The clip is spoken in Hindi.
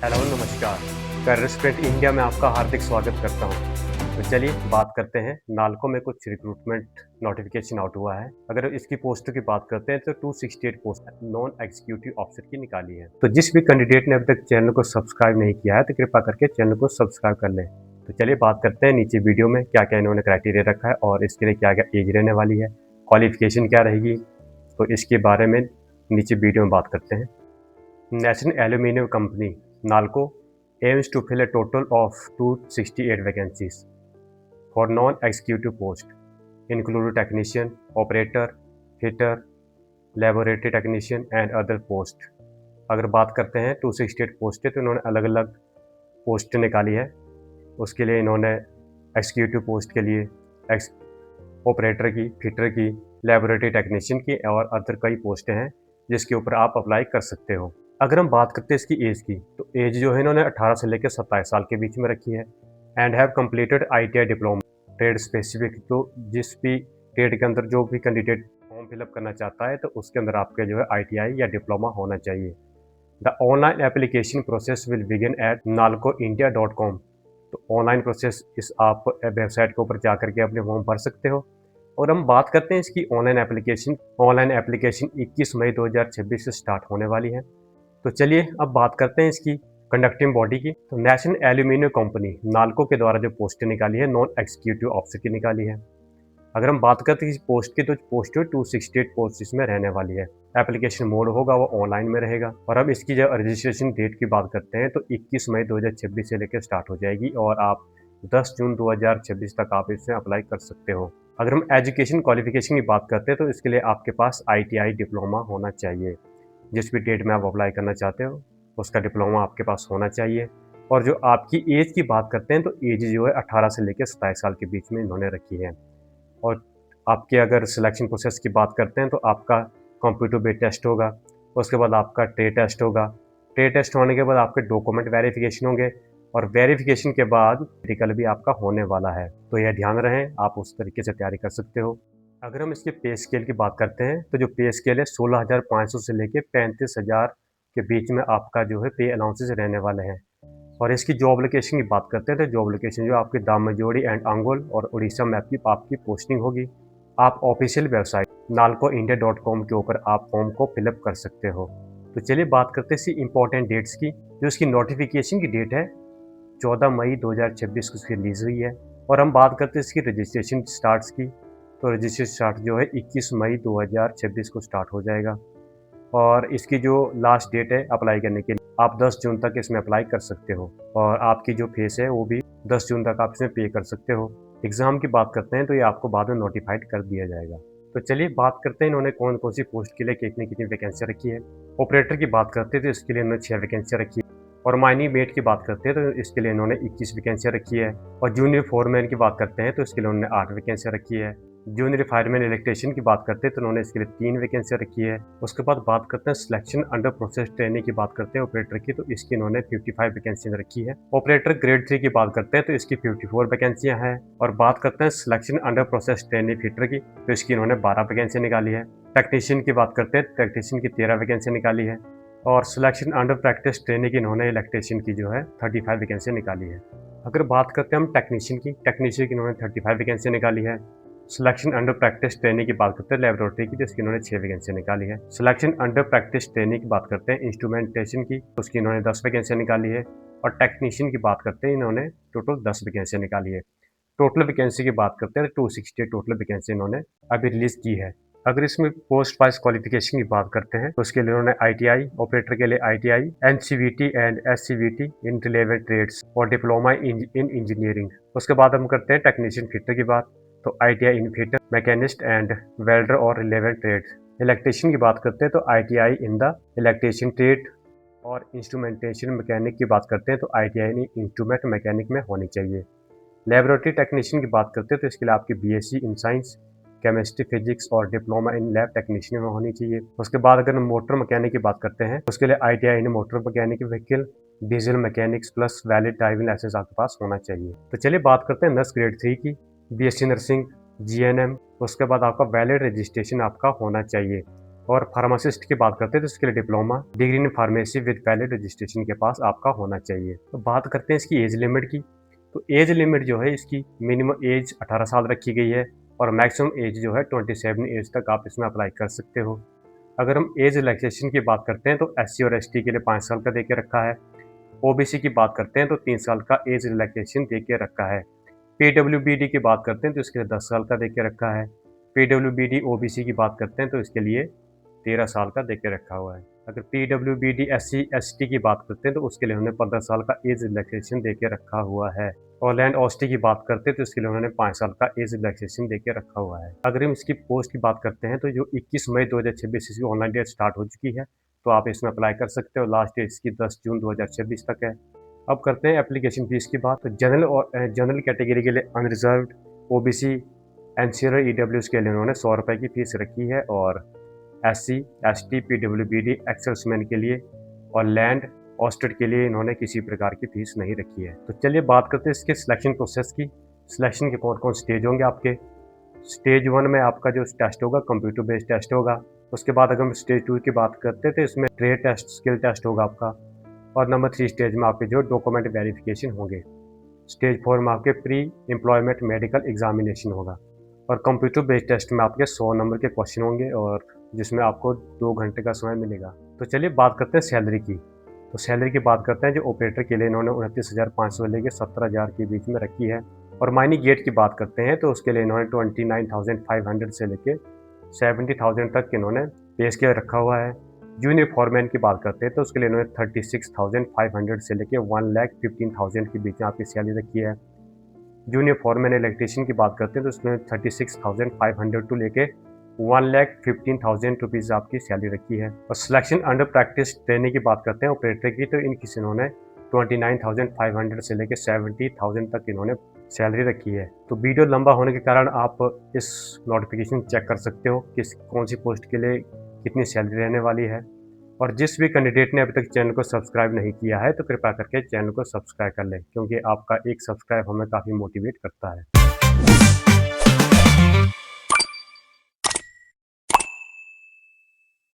हेलो नमस्कार। करियर स्प्रिंट इंडिया में आपका हार्दिक स्वागत करता हूं। तो चलिए बात करते हैं, नालको में कुछ रिक्रूटमेंट नोटिफिकेशन आउट हुआ है। अगर इसकी पोस्ट की बात करते हैं तो 268 पोस्ट नॉन एग्जीक्यूटिव ऑफिसर की निकाली है। तो जिस भी कैंडिडेट ने अभी तक चैनल को सब्सक्राइब नहीं किया है तो कृपया करके चैनल को सब्सक्राइब कर लें। तो चलिए बात करते हैं नीचे वीडियो में क्या क्या इन्होंने क्राइटेरिया रखा है और इसके लिए क्या क्या एज रहने वाली है, क्वालिफिकेशन क्या रहेगी, तो इसके बारे में नीचे वीडियो में बात करते हैं। National aluminium company NALCO aims to fill a total of 268 vacancies for non-executive post, including technician, operator, fitter, laboratory technician and other post। अगर बात करते हैं 268 पोस्ट है तो इन्होंने अलग अलग पोस्ट निकाली है। उसके लिए इन्होंने एग्जीक्यूटिव पोस्ट के लिए ऑपरेटर की, फिटर की, लेबोरेटरी टेक्नीशियन की और अदर कई पोस्टें हैं जिसके ऊपर आप अप्लाई कर सकते हो। अगर हम बात करते हैं इसकी एज की, तो एज जो है इन्होंने 18 से लेकर 27 साल के बीच में रखी है। And have completed ITI diploma trade specific. तो जिस भी ट्रेड के अंदर जो भी कैंडिडेट फॉर्म फिलअप करना चाहता है तो उसके अंदर आपके जो है ITI या डिप्लोमा होना चाहिए। The online application process will begin eight nalcoindia.com। तो ऑनलाइन प्रोसेस इस आप वेबसाइट के ऊपर जा करके अपने फॉर्म भर सकते हो। और हम बात करते हैं इसकी ऑनलाइन एप्लीकेशन 21 मई 2026 से स्टार्ट होने वाली है। तो चलिए अब बात करते हैं इसकी कंडक्टिंग बॉडी की। तो नेशनल एल्यूमिनियम कंपनी नालको के द्वारा जो पोस्टें निकाली है नॉन एग्जीक्यूटिव ऑफिसर की निकाली है। अगर हम बात करते हैं इस पोस्ट की तो पोस्ट 268 पोस्ट इसमें रहने वाली है। एप्लीकेशन मोड होगा वो ऑनलाइन में रहेगा। और अब इसकी जो रजिस्ट्रेशन डेट की बात करते हैं तो 21 मई 2026 से लेकर स्टार्ट हो जाएगी और आप 10 जून 2026 तक आप इसमें अप्लाई कर सकते हो। अगर हम एजुकेशन क्वालिफिकेशन की बात करते हैं तो इसके लिए आपके पास ITI डिप्लोमा होना चाहिए। जिस भी डेट में आप अप्लाई करना चाहते हो उसका डिप्लोमा आपके पास होना चाहिए। और जो आपकी एज की बात करते हैं तो एज जो है 18 से लेकर 27 साल के बीच में इन्होंने रखी है। और आपके अगर सिलेक्शन प्रोसेस की बात करते हैं तो आपका कंप्यूटर बेस्ड टेस्ट होगा, उसके बाद आपका ट्रेड टेस्ट होगा। ट्रेड टेस्ट होने के बाद आपके डॉक्यूमेंट वेरिफिकेशन होंगे और वेरिफिकेशन के बाद मेडिकल भी आपका होने वाला है। तो यह ध्यान रहे, आप उस तरीके से तैयारी कर सकते हो। अगर हम इसके पे स्केल की बात करते हैं तो जो पे स्केल है 16,500 से लेके 35,000 के बीच में आपका जो है पे अलाउंसेस रहने वाले हैं। और इसकी जॉब लोकेशन की बात करते हैं तो जॉब लोकेशन जो आपकी दामजोड़ी एंड अंगोल और उड़ीसा में आपकी पोस्टिंग होगी। आप ऑफिशियल वेबसाइट nalcoindia.com के ऊपर आप फॉर्म को फिलअप कर सकते हो। तो चलिए बात करते हैं इसकी इंपॉर्टेंट डेट्स की। जो इसकी नोटिफिकेशन की डेट है 14 मई 2026 को इसकी रिलीज हुई है। और हम बात करते हैं इसकी रजिस्ट्रेशन स्टार्ट्स की, तो रजिस्ट्रेशन स्टार्ट जो है 21 मई 2026 को स्टार्ट हो जाएगा। और इसकी जो लास्ट डेट है अप्लाई करने के लिए आप 10 जून तक इसमें अप्लाई कर सकते हो। और आपकी जो फीस है वो भी 10 जून तक आप इसमें पे कर सकते हो। एग्ज़ाम की बात करते हैं तो ये आपको बाद में नोटिफाइड कर दिया जाएगा। तो चलिए बात करते हैं इन्होंने कौन कौन सी पोस्ट के लिए कितनी कितनी वैकेंसी रखी है। ऑपरेटर की बात करते हैं तो इसके लिए इन्होंने 6 वैकेंसी रखी है। और माइनिंग मेट की बात करते हैं तो इसके लिए इन्होंने 21 वैकेंसियाँ रखी है। और जूनियर फोरमैन की बात करते हैं तो इसके लिए उन्होंने 8 वैकेंसियाँ रखी है। जूनियर फायरमैन इलेक्ट्रिशियन की बात करते हैं तो उन्होंने इसके लिए 3 वैकेंसियाँ रखी है। उसके बाद बात करते हैं सिलेक्शन अंडर प्रोसेस ट्रेनिंग की बात करते हैं ऑपरेटर की, तो इसकी इन्होंने 55 वैकेंसियाँ रखी है। ऑपरेटर ग्रेड 3 की बात करते हैं तो इसकी 54 वैकेंसियाँ हैं। और बात करते हैं selection under process training fitter की, तो इसकी इन्होंने 12 वैकेंसियाँ निकाली है। टेक्नीशियन की बात करते हैं, टेक्नीशियन की 13 वैकेंसियाँ निकाली है। और सिलेक्शन अंडर प्रैक्टिस ट्रेनिंग की इन्होंने इलेक्ट्रिशियन की जो है 35 वैकेंसियाँ निकाली है। अगर बात करते हैं हम टेक्नीशियन की इन्होंने 35 वैकेंसियाँ निकाली है। सिलेक्शन अंडर प्रैक्टिस ट्रेनिंग की बात करते हैं लेबोरेटरी की, जिसकी इन्होंने 6 वैकेंसियाँ निकाली है। सिलेक्शन अंडर प्रैक्टिस ट्रेनिंग की बात करते हैं इंस्ट्रूमेंटेशन की, उसकी इन्होंने 10 वैकेंसियाँ निकाली है। और टेक्नीशियन की बात करते हैं इन्होंने टोटल 10 वैकेंसियाँ निकाली है। टोटल वैकेंसी की बात करते हैं तो 260 टोटल वैकेंसी इन्होंने अभी रिलीज की है। अगर इसमें पोस्ट वाइज क्वालिफिकेशन की बात करते हैं तो उसके लिए उन्होंने ITI, ऑपरेटर के लिए ITI, NCVT and SCVT in relevant trades और डिप्लोमा इन इंजीनियरिंग। उसके बाद हम करते हैं टेक्नीशियन फिटर की बात, तो ITI in fitter, machinist and welder और रिलेवेंट ट्रेड्स। इलेक्ट्रिशियन की बात करते हैं तो ITI in the electrician trade. और इंस्ट्रूमेंटेशन मैकेनिक की बात करते हैं तो ITI इन इंस्ट्रूमेंट मैकेनिक में होनी चाहिए। लेबोरेटरी टेक्नीशियन की बात करते हैं तो इसके लिए आपकी BSc in science, chemistry, physics और डिप्लोमा इन लैब टेक्नीशियन में होनी चाहिए। उसके बाद अगर हम मोटर मैकेनिक की बात करते हैं उसके लिए ITI in motor mechanic vehicle, diesel mechanics plus valid driving licence आपके पास होना चाहिए। तो चलिए बात करते हैं नर्स ग्रेड 3 की, BSc नर्सिंग, GNM। उसके बाद आपका वैलिड रजिस्ट्रेशन आपका होना चाहिए। और फार्मासिस्ट की बात करते हैं तो इसके लिए diploma degree in pharmacy with valid registration के पास आपका होना चाहिए। तो बात करते हैं इसकी एज लिमिट की। तो एज लिमिट जो है इसकी मिनिमम एज 18 साल रखी गई है और मैक्सिमम एज जो है 27 एज तक आप इसमें अप्लाई कर सकते हो। अगर हम एज रिलैक्सेशन की बात करते हैं तो एससी और एसटी के लिए 5 साल का दे के रखा है। ओबीसी की बात करते हैं तो 3 साल का एज रिलैक्सेशन दे के रखा है। पीडब्ल्यूबीडी की बात करते हैं तो इसके लिए 10 साल का दे के रखा है। पीडब्ल्यूबीडी ओबीसी की बात करते हैं तो इसके लिए 13 साल का दे के रखा हुआ है। अगर पीडब्ल्यूबीडी एससी एसटी की बात करते हैं तो उसके लिए उन्होंने 15 साल का एज रिलैक्सेशन दे के रखा हुआ है। और लैंड ऑस्टी की बात करते हैं तो इसके लिए उन्होंने 5 साल का एज रिलैक्सेशन दे के रखा हुआ है। अगर हम इसकी पोस्ट की बात करते हैं तो जो 21 मई 2026 इसकी ऑनलाइन डेट स्टार्ट हो चुकी है, तो आप इसमें अप्लाई कर सकते हो। लास्ट डेट इसकी 10 जून 2026 तक है। अब करते हैं एप्लीकेशन फीस की बात। तो जनरल और जनरल कैटेगरी के लिए अनरिजर्व्ड, ओबीसी, एनसी और ईडब्ल्यूएस के लिए उन्होंने 100 रुपये की फीस रखी है और एससी, एसटी, पीडब्ल्यूबीडी, एक्सेल्समैन के लिए और लैंड ऑस्टेड के लिए इन्होंने किसी प्रकार की फीस नहीं रखी है। तो चलिए बात करते हैं इसके सिलेक्शन प्रोसेस की। सिलेक्शन के कौन कौन स्टेज होंगे आपके। स्टेज 1 में आपका जो टेस्ट होगा कंप्यूटर बेस्ड टेस्ट होगा। उसके बाद अगर हम स्टेज 2 की बात करते हैं तो इसमें ट्रेड टेस्ट, स्किल टेस्ट होगा आपका। और नंबर 3 स्टेज में आपके जो डॉक्यूमेंट वेरिफिकेशन होंगे। स्टेज 4 में आपके प्री एम्प्लॉयमेंट मेडिकल एग्जामिनेशन होगा। और कंप्यूटर बेस्ड टेस्ट में आपके 100 नंबर के क्वेश्चन होंगे और जिसमें आपको 2 घंटे का समय मिलेगा। तो चलिए बात करते हैं सैलरी की। तो सैलरी की बात करते हैं जो ऑपरेटर के लिए इन्होंने 29,500 लेके 17,000 के बीच में रखी है। और माइनी गेट की बात करते हैं तो उसके लिए इन्होंने 29,500 से लेके 70,000 तक इन्होंने पे स्केल रखा हुआ है। जूनियर फॉरमैन की बात करते हैं तो उसके लिए इन्होंने 36,500 से लेके 1,15,000 के बीच में आपकी सैलरी रखी है। जूनियर फॉरमैन इलेक्ट्रीशियन की बात करते हैं तो उसमें 36,500 टू लेके 1,15,000 रुपीज़ आपकी सैलरी रखी है। और सिलेक्शन अंडर प्रैक्टिस ट्रेनिंग की बात करते हैं ऑपरेटर की तो इनकी इन्होंने 29,500 से लेके 70,000 तक इन्होंने सैलरी रखी है। तो वीडियो लंबा होने के कारण आप इस नोटिफिकेशन चेक कर सकते हो कि कौन सी पोस्ट के लिए कितनी सैलरी रहने वाली है। और जिस भी कैंडिडेट ने अभी तक चैनल को सब्सक्राइब नहीं किया है तो कृपया करके चैनल को सब्सक्राइब कर लें, क्योंकि आपका एक सब्सक्राइब हमें काफ़ी मोटिवेट करता है।